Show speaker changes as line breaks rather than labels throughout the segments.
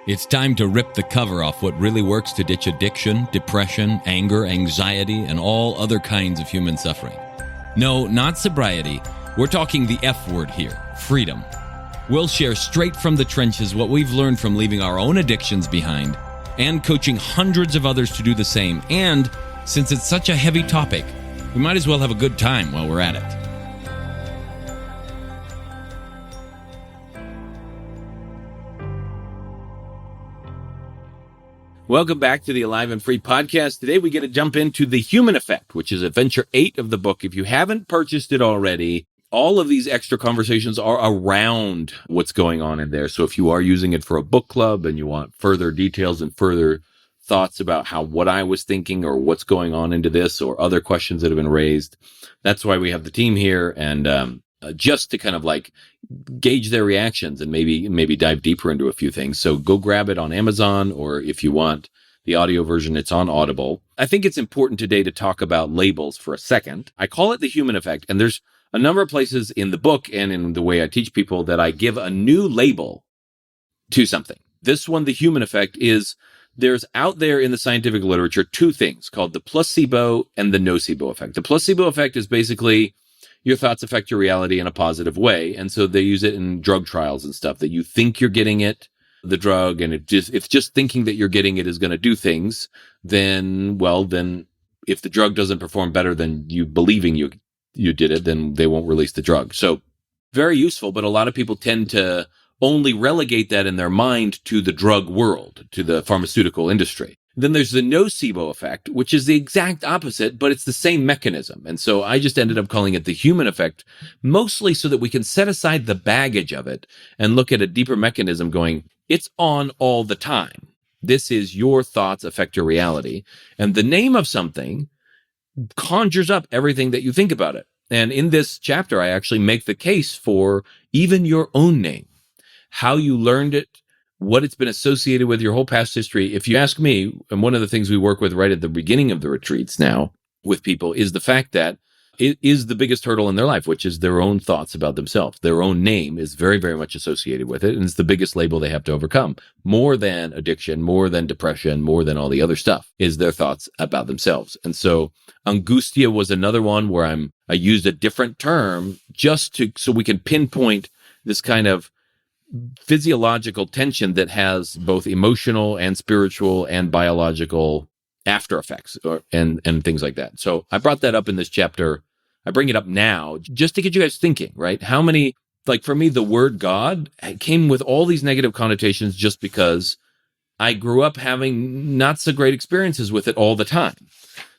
It's time to rip the cover off what really works to ditch addiction, depression, anger, anxiety, and all other kinds of human suffering. No, not sobriety. We're talking the F word here, freedom. We'll share straight from the trenches what we've learned from leaving our own addictions behind and coaching hundreds of others to do the same. And since it's such a heavy topic, we might as well have a good time while we're at it. Welcome back to the Alive and Free podcast. Today we get to jump into The Human Effect, which is adventure 8 of the book. If you haven't purchased it already, all of these extra conversations are around what's going on in there. So if you are using it for a book club and you want further details and further thoughts about what I was thinking or what's going on into this or other questions that have been raised, that's why we have the team here. And just to kind of like gauge their reactions and maybe dive deeper into a few things. So go grab it on Amazon, or if you want the audio version, it's on Audible. I think it's important today to talk about labels for a second. I call it the human effect, and there's a number of places in the book and in the way I teach people that I give a new label to something. This one, the human effect, there's out there in the scientific literature two things called the placebo and the nocebo effect. The placebo effect is basically your thoughts affect your reality in a positive way. And so they use it in drug trials and stuff, that you think you're getting the drug, and if just thinking that you're getting it is going to do things, then if the drug doesn't perform better than you believing you did it, then they won't release the drug. So very useful, but a lot of people tend to only relegate that in their mind to the drug world, to the pharmaceutical industry. Then there's the nocebo effect, which is the exact opposite, but it's the same mechanism. And so I just ended up calling it the human effect, mostly so that we can set aside the baggage of it and look at a deeper mechanism going, it's on all the time. This is your thoughts affect your reality. And the name of something conjures up everything that you think about it. And in this chapter, I actually make the case for even your own name, how you learned it, what it's been associated with your whole past history. If you ask me, and one of the things we work with right at the beginning of the retreats now with people is the fact that it is the biggest hurdle in their life, which is their own thoughts about themselves. Their own name is very, very much associated with it. And it's the biggest label they have to overcome. More than addiction, more than depression, more than all the other stuff is their thoughts about themselves. And so angustia was another one where I used a different term so we can pinpoint this kind of physiological tension that has both emotional and spiritual and biological after effects and things like that. So I brought that up in this chapter. I bring it up now just to get you guys thinking, right? How many, like for me, the word God came with all these negative connotations just because I grew up having not so great experiences with it all the time.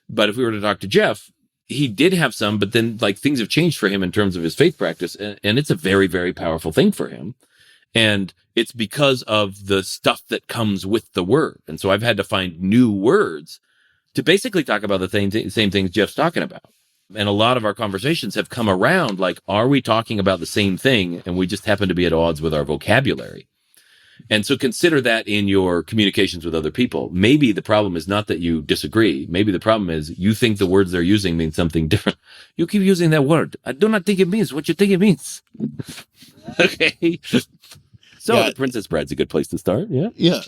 But if we were to talk to Jeff, he did have some, but then like things have changed for him in terms of his faith practice. And it's a very, very powerful thing for him. And it's because of the stuff that comes with the word. And so I've had to find new words to basically talk about the same things Jeff's talking about. And a lot of our conversations have come around like, are we talking about the same thing? And we just happen to be at odds with our vocabulary. And so consider that in your communications with other people. Maybe the problem is not that you disagree. Maybe the problem is you think the words they're using mean something different. You keep using that word. I do not think it means what you think it means. Okay. So yeah. The Princess Bride's a good place to start. Yeah.
Yeah.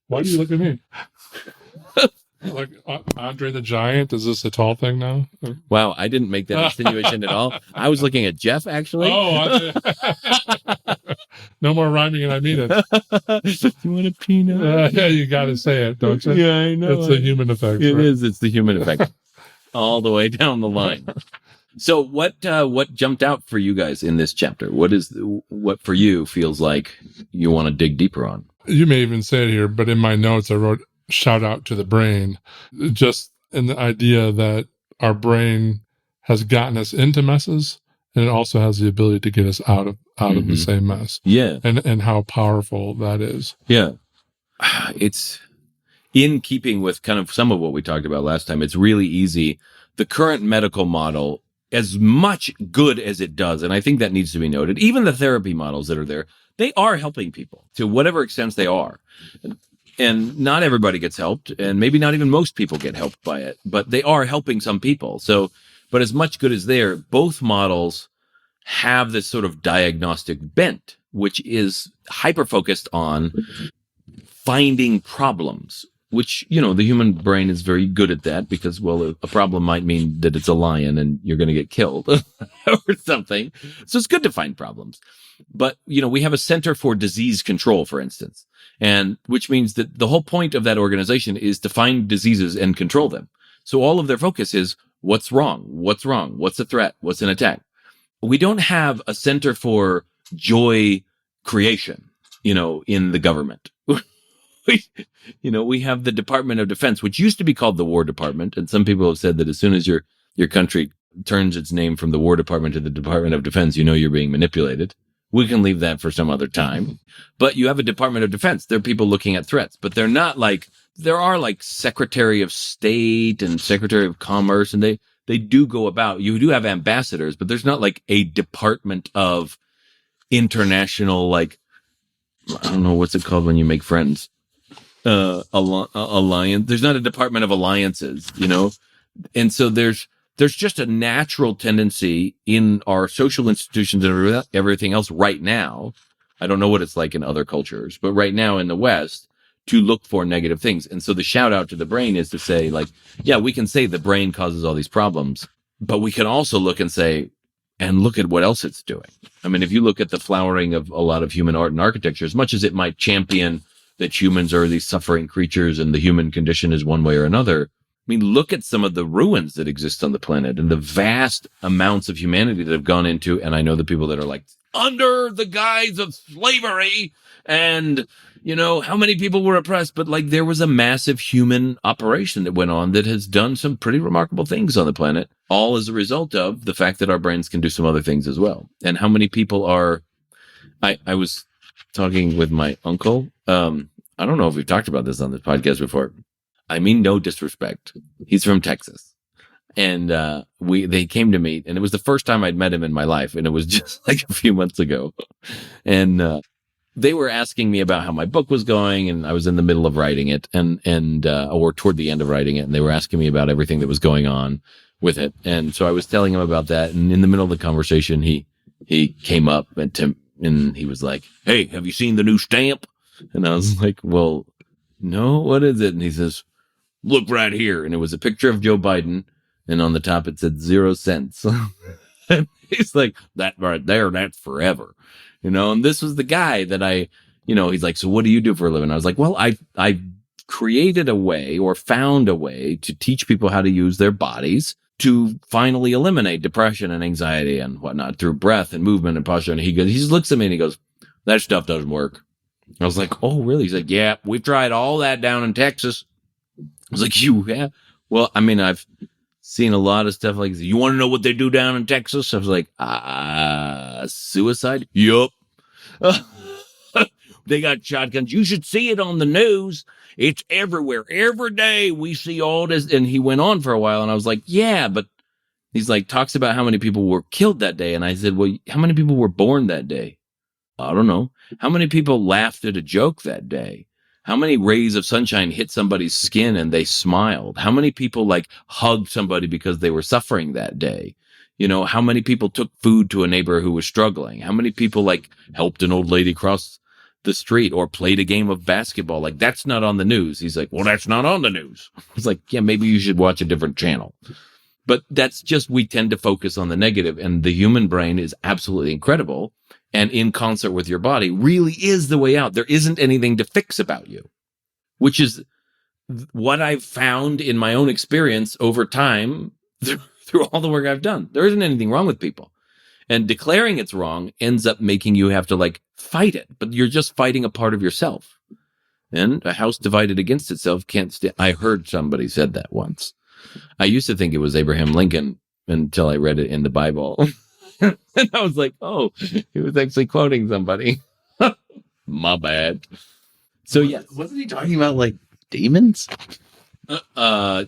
Why do you look at me? Like Andre the Giant? Is this a tall thing now?
Wow, I didn't make that insinuation at all. I was looking at Jeff, actually.
Oh, no more rhyming and I mean it.
You want a peanut?
Yeah, you got to say it, don't you?
Yeah, I know.
It's the human effect.
It
right?
is. It's the human effect. All the way down the line. So what jumped out for you guys in this chapter? What for you feels like you want to dig deeper on?
You may even say it here, but in my notes I wrote shout out to the brain, just in the idea that our brain has gotten us into messes, and it also has the ability to get us out of the same mess.
Yeah.
And how powerful that is.
Yeah. It's in keeping with kind of some of what we talked about last time. It's really easy. The current medical model, as much good as it does, and I think that needs to be noted, even the therapy models that are there, they are helping people to whatever extent they are. And not everybody gets helped, and maybe not even most people get helped by it, but they are helping some people. So, but as much good as there, both models have this sort of diagnostic bent which is hyper-focused on finding problems, which, the human brain is very good at that because, well, a problem might mean that it's a lion and you're going to get killed or something. So it's good to find problems. But, we have a Center for Disease Control, for instance, and which means that the whole point of that organization is to find diseases and control them. So all of their focus is what's wrong? What's wrong? What's a threat? What's an attack? We don't have a center for joy creation, in the government. We have the Department of Defense, which used to be called the War Department. And some people have said that as soon as your country turns its name from the War Department to the Department of Defense, you're being manipulated. We can leave that for some other time. But you have a Department of Defense. There are people looking at threats, but they're not like, there are like Secretary of State and Secretary of Commerce, and they do go about, you do have ambassadors, but there's not like a Department of international, like, I don't know, what's it called when you make friends? Alliance. There's not a Department of Alliances, and so there's just a natural tendency in our social institutions and everything else right now. I don't know what it's like in other cultures, but right now in the West, to look for negative things. And so the shout out to the brain is to say, like, yeah, we can say the brain causes all these problems, but we can also look and say, and look at what else it's doing. I mean, if you look at the flowering of a lot of human art and architecture, as much as it might champion that humans are these suffering creatures and the human condition is one way or another, I mean, look at some of the ruins that exist on the planet and the vast amounts of humanity that have gone into, and I know the people that are like, under the guise of slavery, and, how many people were oppressed, but like there was a massive human operation that went on that has done some pretty remarkable things on the planet, all as a result of the fact that our brains can do some other things as well. And how many people are, I was talking with my uncle. I don't know if we've talked about this on this podcast before. I mean, no disrespect. He's from Texas, and they came to meet, and it was the first time I'd met him in my life, and it was just like a few months ago, and they were asking me about how my book was going, and I was in the middle of writing it, and or toward the end of writing it, and they were asking me about everything that was going on with it, and so I was telling him about that, and in the middle of the conversation, he came up and he was like, "Hey, have you seen the new stamp?" And I was like, "Well, no, what is it?" And he says, "Look right here." And it was a picture of Joe Biden, and on the top it said 0 cents. And he's like, "That right there, that's forever." And this was the guy that he's like, "So what do you do for a living?" I was like, "Well, I created a way or found a way to teach people how to use their bodies to finally eliminate depression and anxiety and whatnot through breath and movement and posture." And he just looks at me and he goes, "That stuff doesn't work." I was like, "Oh, really?" He's like, "Yeah, we've tried all that down in Texas." I was like, "You have?" "Well, I mean, I've seen a lot of stuff like this. You want to know what they do down in Texas?" I was like, "Suicide?" "Yup." "They got shotguns. You should see it on the news. It's everywhere. Every day we see all this." And he went on for a while, and I was like, "Yeah, but," he's like, talks about how many people were killed that day. And I said, "Well, how many people were born that day?" "I don't know." "How many people laughed at a joke that day? How many rays of sunshine hit somebody's skin and they smiled? How many people like hugged somebody because they were suffering that day? How many people took food to a neighbor who was struggling? How many people like helped an old lady cross the street or played a game of basketball? Like, that's not on the news." He's like, "Well, that's not on the news." I was like, "Yeah, maybe you should watch a different channel." But that's just, we tend to focus on the negative, and the human brain is absolutely incredible. And in concert with your body really is the way out. There isn't anything to fix about you, which is what I've found in my own experience over time through all the work I've done. There isn't anything wrong with people. And declaring it's wrong ends up making you have to like fight it, but you're just fighting a part of yourself. And a house divided against itself can't stand. I heard somebody said that once. I used to think it was Abraham Lincoln until I read it in the Bible. And I was like, "Oh, he was actually quoting somebody." My bad. So yes.
Wasn't he talking about like demons?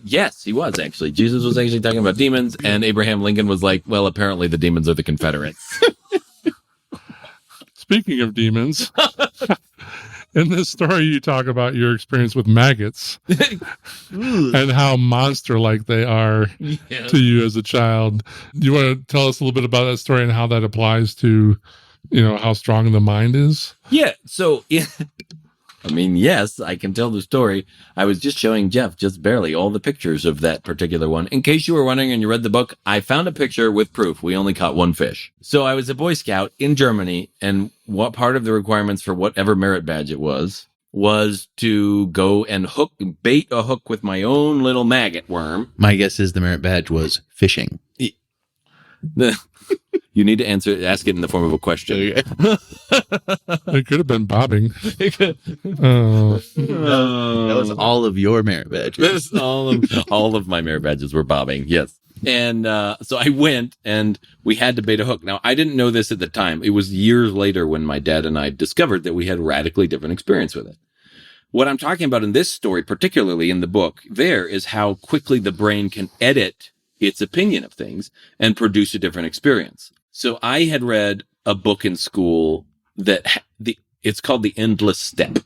Yes, he was actually. Jesus was actually talking about demons, and Abraham Lincoln was like, "Well, apparently the demons are the Confederates."
Speaking of demons, in this story you talk about your experience with maggots and how monster-like they are to you as a child. Do you want to tell us a little bit about that story and how that applies to how strong the mind is?
Yeah. So, I mean, yes, I can tell the story. I was just showing Jeff, just barely, all the pictures of that particular one. In case you were wondering and you read the book, I found a picture with proof. We only caught one fish. So I was a Boy Scout in Germany, and what part of the requirements for whatever merit badge it was to go and bait a hook with my own little maggot worm.
My guess is the merit badge was fishing.
You need to ask it in the form of a question.
It could have been bobbing.
That was all of your merit badges.
all of my merit badges were bobbing. Yes. And so I went, and we had to bait a hook. Now, I didn't know this at the time. It was years later when my dad and I discovered that we had radically different experience with it. What I'm talking about in this story, particularly in the book, there is how quickly the brain can edit its opinion of things and produce a different experience. So I had read a book in school that it's called The Endless Step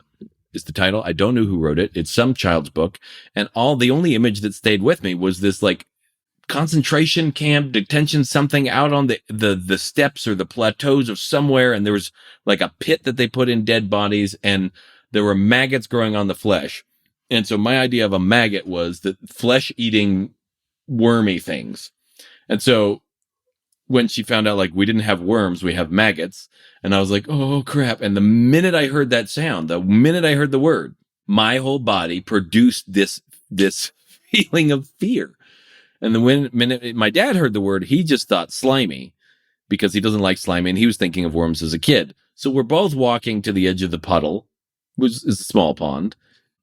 is the title. I don't know who wrote it. It's some child's book. And the only image that stayed with me was this like concentration camp, detention, something out on the steps or the plateaus of somewhere. And there was like a pit that they put in dead bodies, and there were maggots growing on the flesh. And so my idea of a maggot was that flesh eating wormy things. And so when she found out, like, we didn't have worms, we have maggots, and I was like, oh crap. And the minute I heard that sound, the minute I heard the word, my whole body produced this feeling of fear. And the minute my dad heard the word, he just thought slimy, because he doesn't like slimy, and he was thinking of worms as a kid. So we're both walking to the edge of the puddle, which is a small pond.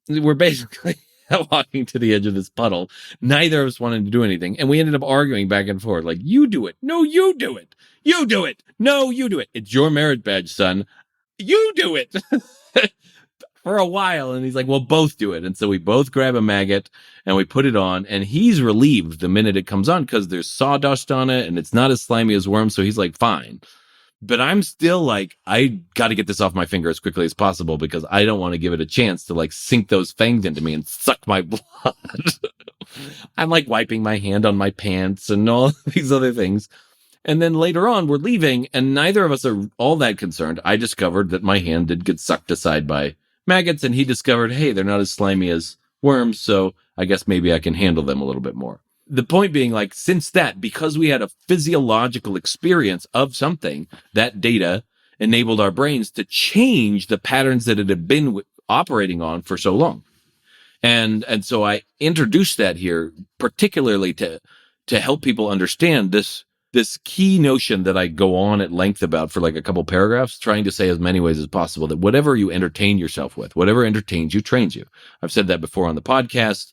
We're basically walking to the edge of this puddle. Neither of us wanted to do anything. And we ended up arguing back and forth. Like, you do it. No, you do it. You do it. No, you do it. It's your merit badge, son. You do it. For a while. And he's like, well, both do it. And so we both grab a maggot and we put it on. And he's relieved the minute it comes on because there's sawdust on it and it's not as slimy as worms. So he's like, fine. But I'm still like, I got to get this off my finger as quickly as possible because I don't want to give it a chance to like sink those fangs into me and suck my blood. I'm like wiping my hand on my pants and all these other things. And then later on, we're leaving and neither of us are all that concerned. I discovered that my hand did get sucked aside by maggots, and he discovered, hey, they're not as slimy as worms. So I guess maybe I can handle them a little bit more. The point being, like, since that, because we had a physiological experience of something, that data enabled our brains to change the patterns that it had been operating on for so long. And so I introduced that here, particularly to help people understand this key notion that I go on at length about for like a couple paragraphs, trying to say as many ways as possible that whatever you entertain yourself with, whatever entertains you, trains you. I've said that before on the podcast.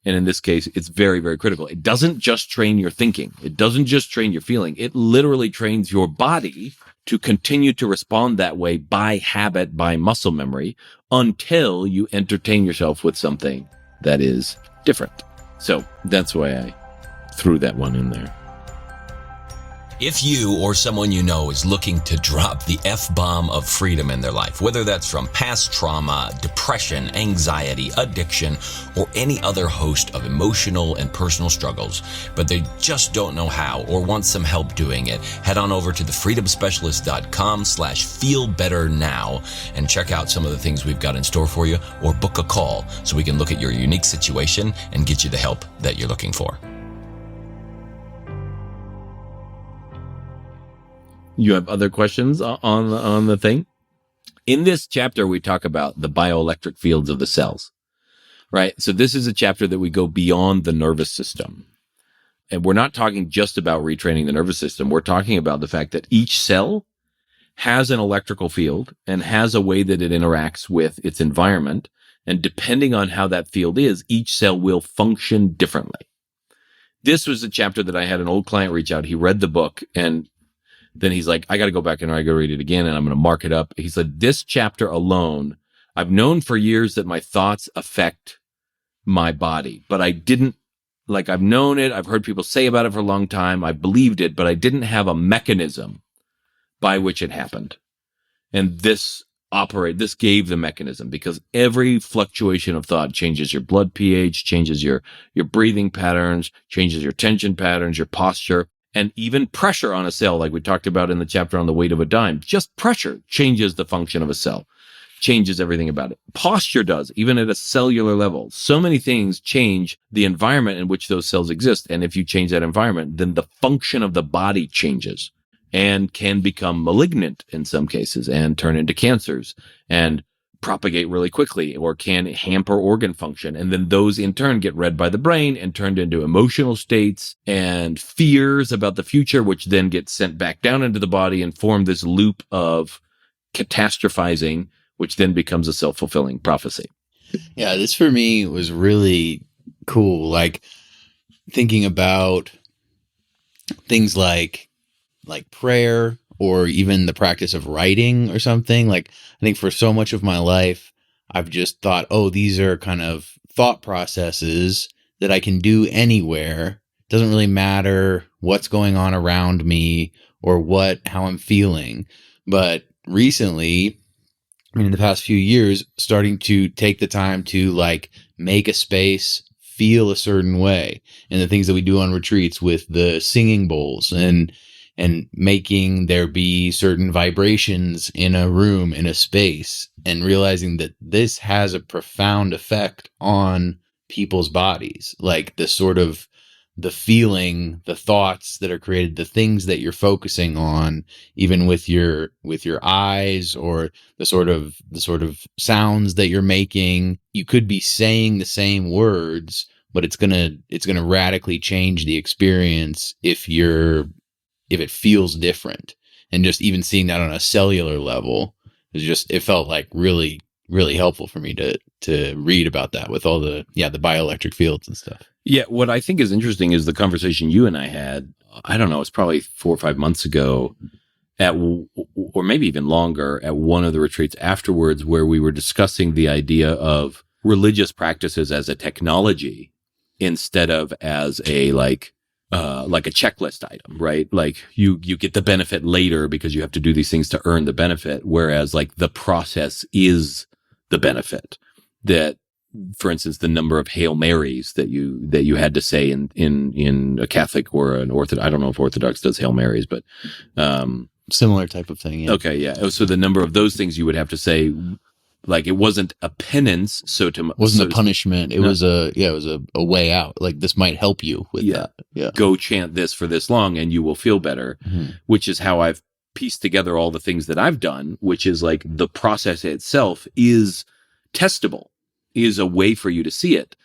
And in this case, it's very, very critical. It doesn't just train your thinking. It doesn't just train your feeling. It literally trains your body to continue to respond that way by habit, by muscle memory, until you entertain yourself with something that is different. So that's why I threw that one in there.
If you or someone you know is looking to drop the F-bomb of freedom in their life, whether that's from past trauma, depression, anxiety, addiction, or any other host of emotional and personal struggles, but they just don't know how or want some help doing it, head on over to thefreedomspecialist.com/feelbetternow and check out some of the things we've got in store for you, or book a call so we can look at your unique situation and get you the help that you're looking for.
You have other questions on the thing? In this chapter, we talk about the bioelectric fields of the cells, right? So this is a chapter that we go beyond the nervous system. And we're not talking just about retraining the nervous system. We're talking about the fact that each cell has an electrical field and has a way that it interacts with its environment. And depending on how that field is, each cell will function differently. This was a chapter that I had an old client reach out. He read the book and then he's like, I got to go back and I got to read it again and I'm going to mark it up. He said, this chapter alone, I've known for years that my thoughts affect my body, but I didn't, like, I've known it. I've heard people say about it for a long time. I believed it, but I didn't have a mechanism by which it happened. And this gave the mechanism, because every fluctuation of thought changes your blood pH, changes your breathing patterns, changes your tension patterns, your posture. And even pressure on a cell, like we talked about in the chapter on the weight of a dime, just pressure changes the function of a cell, changes everything about it. Posture does, even at a cellular level. So many things change the environment in which those cells exist. And if you change that environment, then the function of the body changes and can become malignant in some cases and turn into cancers and propagate really quickly, or can hamper organ function. And then those in turn get read by the brain and turned into emotional states and fears about the future, which then get sent back down into the body and form this loop of catastrophizing, which then becomes a self-fulfilling prophecy.
Yeah, this for me was really cool. Like thinking about things like prayer, or even the practice of writing or something. Like, I think for so much of my life, I've just thought, oh, these are kind of thought processes that I can do anywhere. Doesn't really matter what's going on around me or how I'm feeling. But recently, I mean, in the past few years, starting to take the time to like make a space feel a certain way. And the things that we do on retreats with the singing bowls and making there be certain vibrations in a room, in a space, and realizing that this has a profound effect on people's bodies. Like the feeling, the thoughts that are created, the things that you're focusing on, even with your eyes, or the sort of sounds that you're making. You could be saying the same words, but it's gonna radically change the experience if it feels different. And just even seeing that on a cellular level, it felt like really, really helpful for me to read about that with all the bioelectric fields and stuff.
Yeah, what I think is interesting is the conversation you and I had, I don't know, it's probably 4 or 5 months ago, or maybe even longer, at one of the retreats afterwards, where we were discussing the idea of religious practices as a technology instead of as a like a checklist item, right? Like you get the benefit later because you have to do these things to earn the benefit. Whereas like the process is the benefit. That, for instance, the number of Hail Marys that you had to say in a Catholic or an Orthodox, I don't know if Orthodox does Hail Marys, but
similar type of thing. Yeah.
Okay. Yeah. So the number of those things you would have to say, like it wasn't a penance.
Wasn't a punishment. It was a way out. Like this might help you with that. Yeah.
Go chant this for this long and you will feel better, which is how I've pieced together all the things that I've done, which is like the process itself is testable, is a way for you to see it.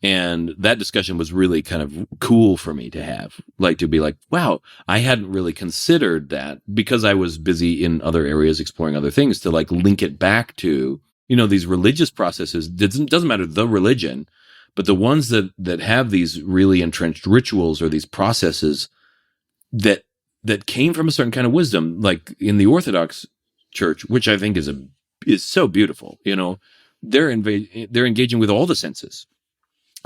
And that discussion was really kind of cool for me to have, like to be like, wow, I hadn't really considered that, because I was busy in other areas exploring other things, to like link it back to, these religious processes. Doesn't matter the religion, but the ones that have these really entrenched rituals or these processes that came from a certain kind of wisdom, like in the Orthodox Church, which I think is so beautiful. They're engaging with all the senses.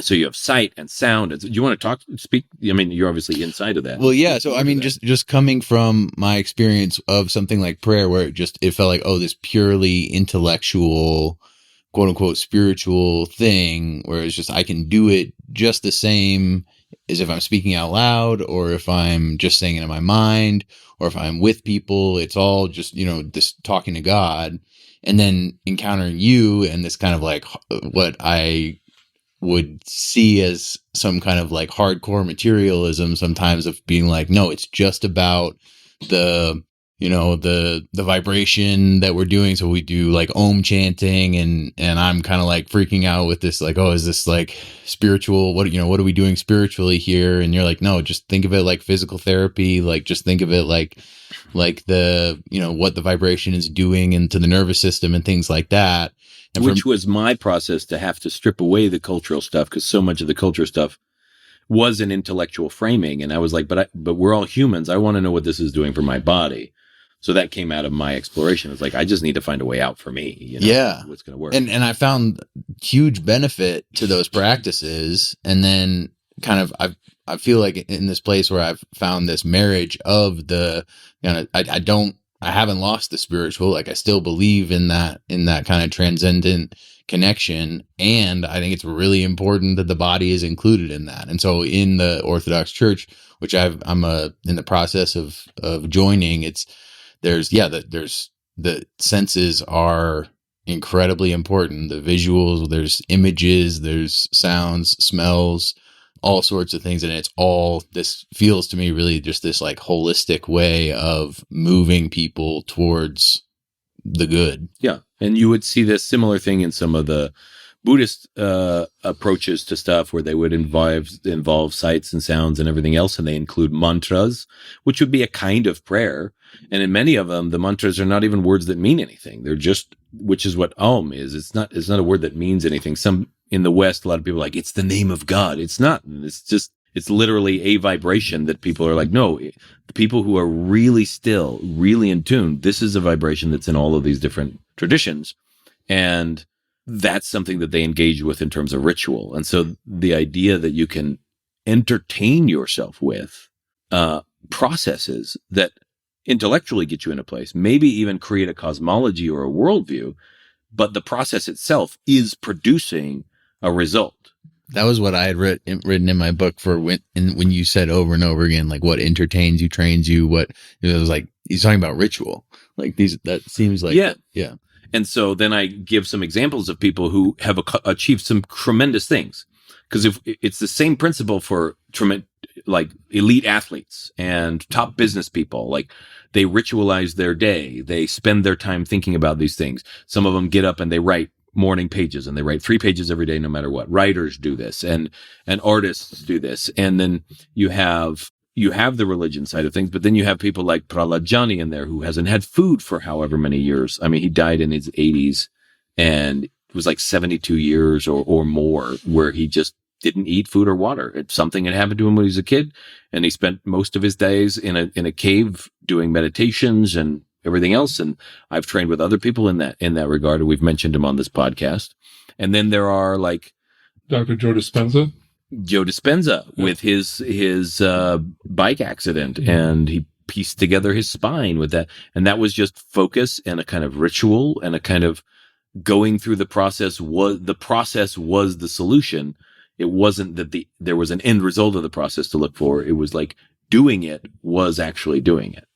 So you have sight and sound. Do you want to speak? I mean, you're obviously inside of that.
Well, yeah. So, I mean, just coming from my experience of something like prayer, where it felt like, oh, this purely intellectual, quote unquote, spiritual thing, where it's just, I can do it just the same as if I'm speaking out loud, or if I'm just saying it in my mind, or if I'm with people. It's all just, this talking to God, and then encountering you and this kind of like what I would see as some kind of like hardcore materialism sometimes, of being like, no, it's just about the vibration that we're doing. So we do like Om chanting, and I'm kind of like freaking out with this, like, oh, is this like spiritual? What are we doing spiritually here? And you're like, no, just think of it like physical therapy. Like, just think of it like the, what the vibration is doing into the nervous system and things like that. And
which was my process, to have to strip away the cultural stuff, because so much of the culture stuff was an intellectual framing. And I was like, but we're all humans. I want to know what this is doing for my body. So that came out of my exploration. It's like, I just need to find a way out for me.
Yeah.
What's going to work.
And I found huge benefit to those practices. And then kind of, I feel like in this place where I've found this marriage of the, I don't haven't lost the spiritual. Like I still believe in that kind of transcendent connection. And I think it's really important that the body is included in that. And so in the Orthodox Church, which I'm in the process of joining, there's the senses are incredibly important. The visuals, there's images, there's sounds, smells, all sorts of things. And this feels to me really just this like holistic way of moving people towards the good.
Yeah. And you would see this similar thing in some of the Buddhist approaches to stuff where they would involve sights and sounds and everything else. And they include mantras, which would be a kind of prayer. And in many of them, the mantras are not even words that mean anything. They're just, which is what Om is. It's not a word that means anything. Some in the West, a lot of people are like, it's the name of God. It's not. It's literally a vibration that people are like, no, the people who are really still, really in tune, this is a vibration that's in all of these different traditions. And that's something that they engage with in terms of ritual. And so the idea that you can entertain yourself with processes that intellectually get you in a place, maybe even create a cosmology or a worldview, but the process itself is producing a result.
That was what I had written in my book for when you said over and over again, like what entertains you, trains you, it was like, he's talking about ritual. Like that seems like, yeah.
And so then I give some examples of people who have achieved some tremendous things. Because if it's the same principle for like elite athletes and top business people, like they ritualize their day. They spend their time thinking about these things. Some of them get up and they write morning pages and they write 3 pages every day, no matter what. Writers do this and artists do this. And then you have the religion side of things, but then you have people like Prahlad in there who hasn't had food for however many years. I mean, he died in his 80s and it was like 72 years or more where he just didn't eat food or water. Something had happened to him when he was a kid, and he spent most of his days in a cave doing meditations and everything else. And I've trained with other people in that regard, and we've mentioned him on this podcast. And then there are like
Dr. Joe Dispenza.
With his bike accident, and he pieced together his spine with that. And that was just focus and a kind of ritual and a kind of going through the process was the solution. It wasn't that there was an end result of the process to look for. It was like doing it was actually doing it.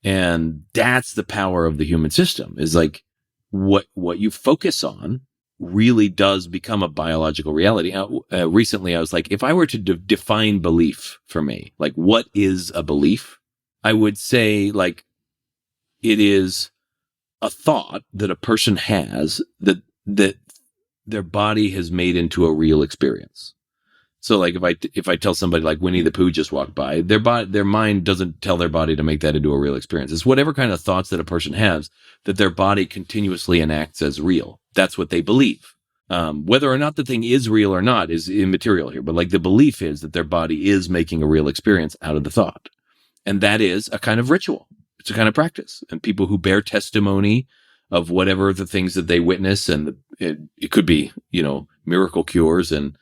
And that's the power of the human system, is like what you focus on really does become a biological reality. Recently, I was like, if I were to define belief for me, like what is a belief? I would say like it is a thought that a person has that their body has made into a real experience. So like if I tell somebody like Winnie the Pooh just walked by, their mind doesn't tell their body to make that into a real experience. It's whatever kind of thoughts that a person has that their body continuously enacts as real. That's what they believe. Whether or not the thing is real or not is immaterial here, but like the belief is that their body is making a real experience out of the thought. And that is a kind of ritual. It's a kind of practice. And people who bear testimony of whatever the things that they witness, and it could be, miracle cures and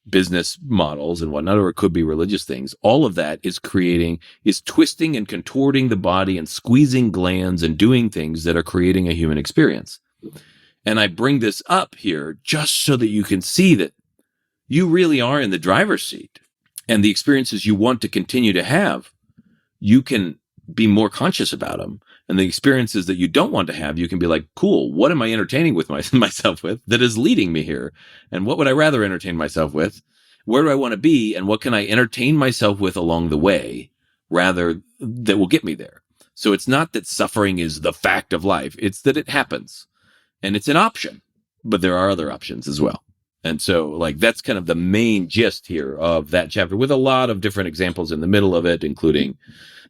business models and whatnot, or it could be religious things. All of that is twisting and contorting the body and squeezing glands and doing things that are creating a human experience. And I bring this up here just so that you can see that you really are in the driver's seat, and the experiences you want to continue to have, you can be more conscious about them. And the experiences that you don't want to have, you can be like, cool, what am I entertaining with myself with that is leading me here? And what would I rather entertain myself with? Where do I want to be? And what can I entertain myself with along the way rather that will get me there? So it's not that suffering is the fact of life. It's that it happens and it's an option, but there are other options as well. And so like, that's kind of the main gist here of that chapter, with a lot of different examples in the middle of it, including,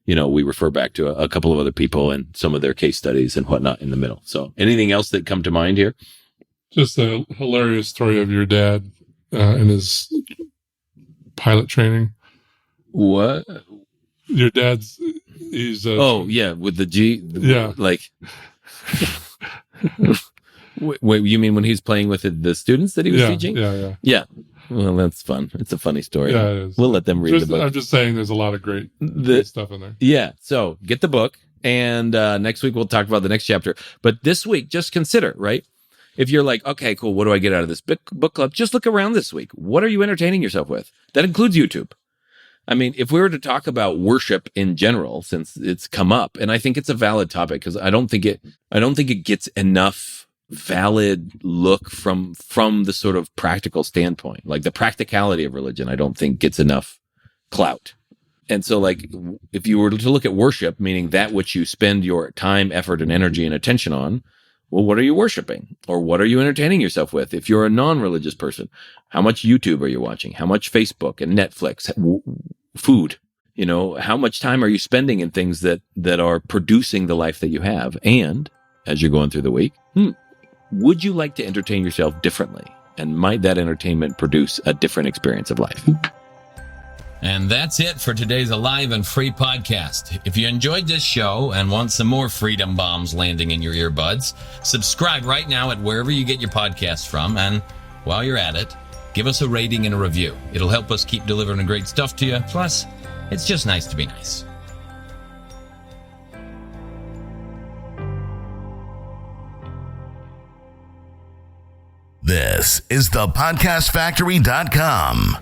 we refer back to a couple of other people and some of their case studies and whatnot in the middle. So anything else that come to mind here?
Just a hilarious story of your dad and his pilot training.
What?
Your dad's, he's...
with the G?
Yeah.
Like... Wait, you mean when he's playing with the students that he was teaching? Yeah. Well, that's fun. It's a funny story.
Yeah, it is.
We'll let them read the book.
I'm just saying there's a lot of great stuff in there.
Yeah. So get the book. And next week, we'll talk about the next chapter. But this week, just consider, right? If you're like, okay, cool, what do I get out of this book club? Just look around this week. What are you entertaining yourself with? That includes YouTube. I mean, if we were to talk about worship in general, since it's come up, and I think it's a valid topic because I don't think it gets enough valid look from the sort of practical standpoint. Like the practicality of religion, I don't think gets enough clout. And so, like, if you were to look at worship, meaning that which you spend your time, effort, and energy and attention on, well, what are you worshiping? Or what are you entertaining yourself with? If you're a non-religious person, how much YouTube are you watching? How much Facebook and Netflix, food? You know, how much time are you spending in things that are producing the life that you have? And as you're going through the week, would you like to entertain yourself differently? And might that entertainment produce a different experience of life?
And that's it for today's Alive and Free podcast. If you enjoyed this show and want some more freedom bombs landing in your earbuds, subscribe right now at wherever you get your podcasts from. And while you're at it, give us a rating and a review. It'll help us keep delivering great stuff to you. Plus, it's just nice to be nice.
This is thepodcastfactory.com.